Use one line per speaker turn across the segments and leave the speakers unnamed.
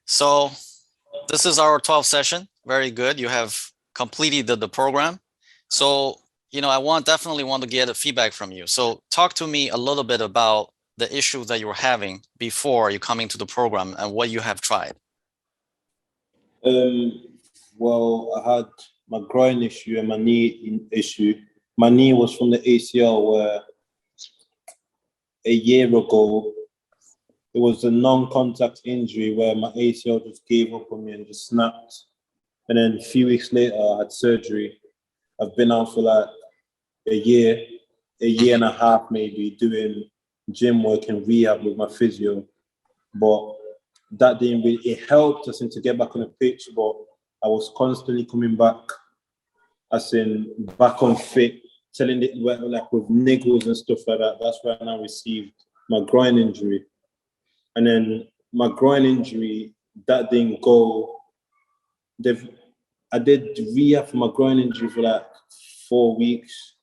So this is our 12th session. Very good. You have completed the program. So, I definitely want to get a feedback from you. So talk to me a little bit about the issues that you were having before you coming to the program and what you have tried.
Well, I had my groin issue and my knee issue. My knee was from the ACL where a year ago, it was a non-contact injury where my ACL just gave up on me and just snapped. And then a few weeks later, I had surgery. I've been out for like a year and a half maybe, doing gym work and rehab with my physio. But that didn't really, it helped us to get back on the pitch, but I was constantly coming back, as in back on fit, telling it like with niggles and stuff like that. That's when I received my groin injury. And then my groin injury, that didn't go. I did rehab for my groin injury for like 4 weeks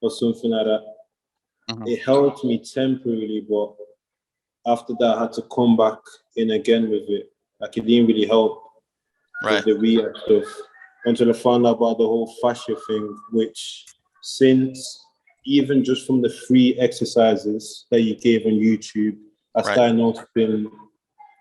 or something like that. It helped me temporarily, but after that, I had to come back in again with it. Like, it didn't really help with the rehab stuff until I found out about the whole fascia thing, which since even just from the free exercises that you gave on YouTube, I started noticing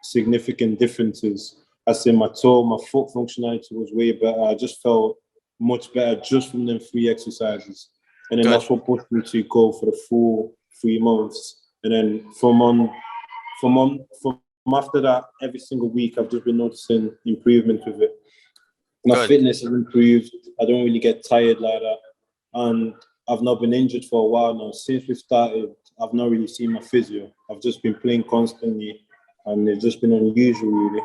significant differences. As in my toe, my foot functionality was way better. I just felt much better just from them free exercises. And then that's what pushed me to go for the full 3 months. And then from after that, every single week, I've just been noticing improvement with it. My fitness has improved. I don't really get tired like that. And I've not been injured for a while now. Since we started, I've not really seen my physio. I've just been playing constantly, and it's just been unusual, really.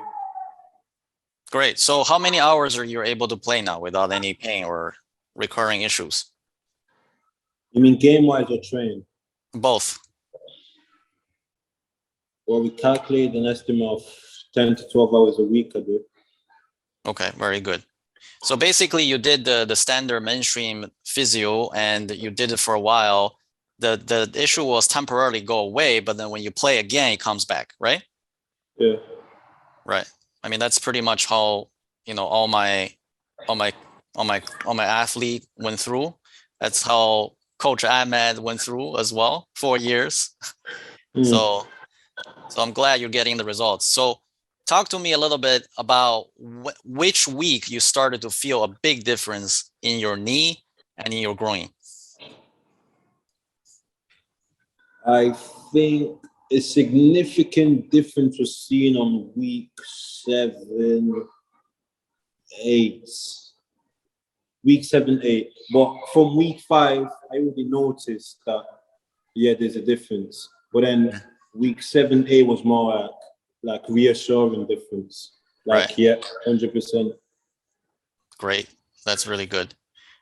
Great. So how many hours are you able to play now without any pain or recurring issues?
You mean game-wise or train?
Both.
Well, we calculate an estimate of 10 to 12 hours a week, I do.
Okay, very good. So basically you did the standard mainstream physio and you did it for a while. The issue was temporarily go away, but then when you play again, it comes back, right?
Yeah.
Right. I mean, that's pretty much how, all my athlete went through. That's how Coach Ahmed went through as well, 4 years. So I'm glad you're getting the results. So talk to me a little bit about which week you started to feel a big difference in your knee and in your groin.
I think a significant difference was seen on week 7, 8. Week 7, 8. But from week 5, I already noticed that, there's a difference. But then week 7, 8 was more like reassuring difference. 100%.
Great. That's really good.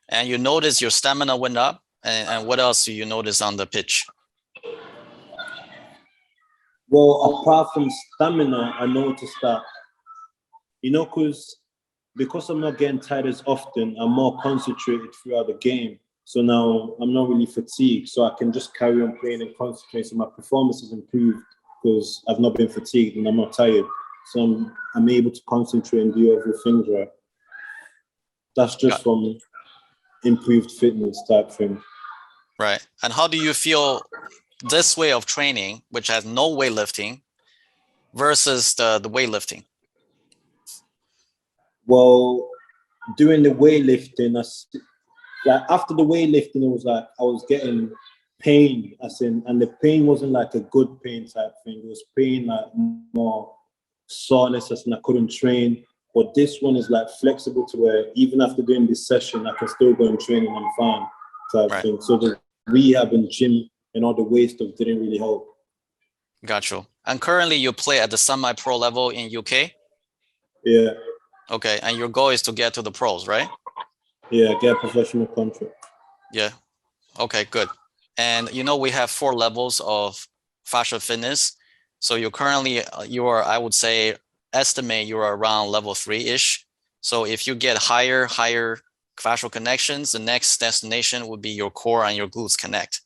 And you notice your stamina went up. And what else do you notice on the pitch?
Well, apart from stamina, I noticed that, because I'm not getting tired as often, I'm more concentrated throughout the game. So now I'm not really fatigued, so I can just carry on playing and concentrate. So my performance has improved because I've not been fatigued and I'm not tired. So I'm able to concentrate and do other things right. That's just from improved fitness type thing.
Right. And how do you feel this way of training, which has no weightlifting, versus the weightlifting?
Well, doing the weightlifting, after the weightlifting, it was like I was getting pain, and the pain wasn't like a good pain type thing. It was pain like more soreness, as in I couldn't train. But this one is like flexible to where even after doing this session, I can still go and train and I'm fine type thing. So the rehab and gym and all the weight stuff didn't really help.
Got you. And currently you play at the semi-pro level in UK?
Yeah.
Okay, and your goal is to get to the pros, right?
Yeah, get a professional contract.
Yeah. Okay, good. And we have 4 levels of fascia fitness. So you're currently, I would say, estimate you're around level 3-ish. So if you get higher fascial connections, the next destination would be your core and your glutes connect.